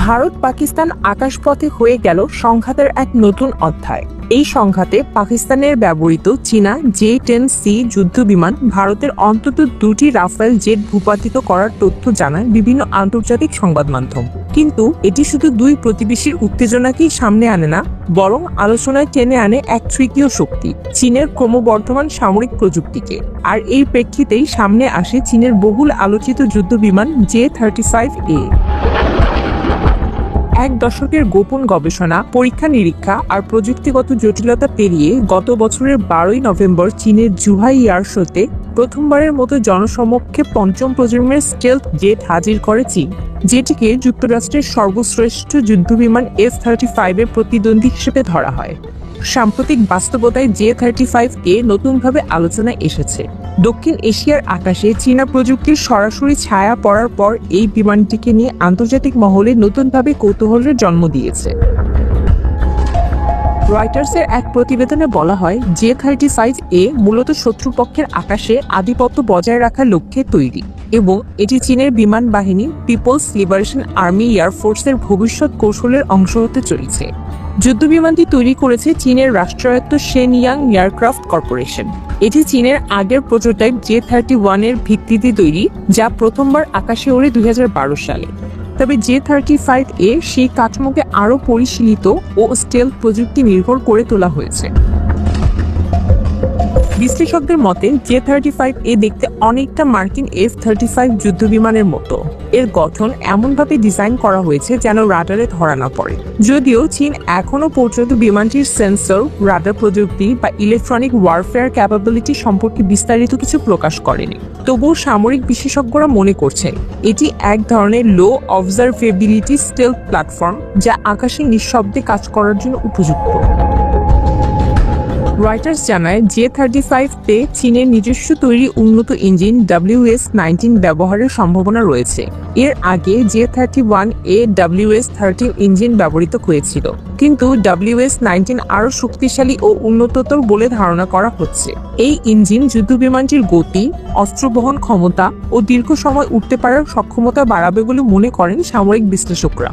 ভারত পাকিস্তান আকাশপথে হয়ে গেল সংঘাতের এক নতুন অধ্যায়। এই সংঘাতে পাকিস্তানের ব্যবহৃত চীনা J-10C যুদ্ধবিমান ভারতের অন্তত দুটি রাফেল জেট ভূপাতিত করার তথ্য জানায় বিভিন্ন আন্তর্জাতিক সংবাদ মাধ্যম। কিন্তু এটি শুধু দুই প্রতিবেশীর উত্তেজনাকেই সামনে আনে না, বরং আলোচনায় টেনে আনে এক তৃতীয় শক্তি, চীনের ক্রমবর্ধমান সামরিক প্রযুক্তিকে। আর এই প্রেক্ষিতেই সামনে আসে চীনের বহুল আলোচিত যুদ্ধবিমান J-35A। এক দশকের গোপন গবেষণা, পরীক্ষা নিরীক্ষা আর প্রযুক্তিগত জটিলতা পেরিয়ে গত বছরের 12ই নভেম্বর চীনের জুহাই এয়ার শোতে প্রথমবারের মতো জনসমক্ষে পঞ্চম প্রজন্মের স্টেলথ জেট হাজির করে চীন, যেটিকে যুক্তরাষ্ট্রের সর্বশ্রেষ্ঠ যুদ্ধবিমান F-35 এর প্রতিদ্বন্দ্বী হিসেবে ধরা হয়। সাম্প্রতিক বাস্তবতায় J-35A নতুনভাবে আলোচনায় এসেছে। দক্ষিণ এশিয়ার আকাশে চীনা প্রযুক্তির সরাসরি ছায়া পড়ার পর এই বিমানটিকে নিয়ে আন্তর্জাতিক মহলে নতুনভাবে কৌতূহলের জন্ম দিয়েছে। রয়টার্সের এক প্রতিবেদনে বলা হয়, J-35A মূলত শত্রুপক্ষের আকাশে আধিপত্য বজায় রাখার লক্ষ্যে তৈরি এবং এটি চীনের বিমান বাহিনী পিপলস লিবারেশন আর্মি এয়ারফোর্সের ভবিষ্যৎ কৌশলের অংশ হতে চলেছে। যুদ্ধবিমানটি তৈরি করেছে চীনের রাষ্ট্রায়ত্ত শেনইয়াং এয়ারক্রাফট কর্পোরেশন। এটি চীনের আগের প্রোটোটাইপ J-31 এর ভিত্তিতে তৈরি, যা প্রথমবার আকাশে ওড়ে 2012 সালে। তবে J-35A সেই কাঠামোকে আরও পরিশীলিত ও স্টেলথ প্রযুক্তি নির্ভর করে তোলা হয়েছে। বিশ্লেষকদের মতে J-35A দেখতে অনেকটা মার্কিন F-35 যুদ্ধবিমানের মতো। এর গঠন এমনভাবে ডিজাইন করা হয়েছে যেন রাডারে ধরা না পড়ে। যদিও চীন এখনো পর্যন্ত বিমানটির সেন্সর, রাডার প্রযুক্তি বা ইলেকট্রনিক ওয়ারফেয়ার ক্যাপাবিলিটি সম্পর্কে বিস্তারিত কিছু প্রকাশ করেনি, তবুও সামরিক বিশেষজ্ঞরা মনে করছেন এটি এক ধরনের লো অবজারভেবিলিটি স্টেলথ প্ল্যাটফর্ম, যা আকাশে নিঃশব্দে কাজ করার জন্য উপযুক্ত। রয়টার্স জানায়, J-35তে চীনের নিজস্ব তৈরি উন্নত ইঞ্জিন WS-19 ব্যবহারের সম্ভাবনা রয়েছে। এর আগে J-31A WS-13 ইঞ্জিন ব্যবহৃত হয়েছিল, কিন্তু WS-19 আরও শক্তিশালী ও উন্নততর বলে ধারণা করা হচ্ছে। এই ইঞ্জিন যুদ্ধবিমানটির গতি, অস্ত্র বহন ক্ষমতা ও দীর্ঘ সময় উঠতে পারার সক্ষমতা বাড়াবে বলে মনে করেন সামরিক বিশ্লেষকরা।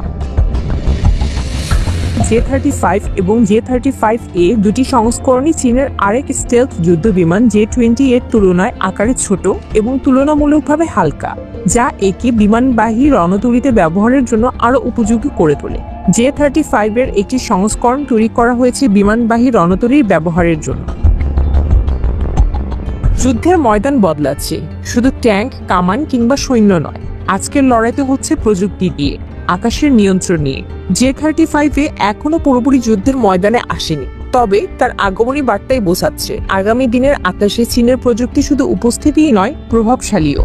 J-35 এবং J-35A দুটি সংস্করণই চীনের আরেক স্টেলথ যুদ্ধবিমান J-20 এর তুলনায় আকারে ছোট এবং তুলনামূলকভাবে হালকা, যা একে বিমানবাহী রণতরীতে ব্যবহারের জন্য আরও উপযোগী করে তোলে। J-35 এর একটি সংস্করণ তৈরি করা হয়েছে বিমানবাহী রণতরীর ব্যবহারের জন্য। যুদ্ধের ময়দান বদলাচ্ছে, শুধু ট্যাঙ্ক, কামান কিংবা সৈন্য নয়। আজকের লড়াইতে হচ্ছে প্রযুক্তি দিয়ে, আকাশের নিয়ন্ত্রণ নিয়ে। J-35A এখনো পুরোপুরি যুদ্ধের ময়দানে আসেনি, তবে তার আগমনী বার্তাই বোঝাচ্ছে আগামী দিনের আকাশে চীনের প্রযুক্তি শুধু উপস্থিতিই নয়, প্রভাবশালীও।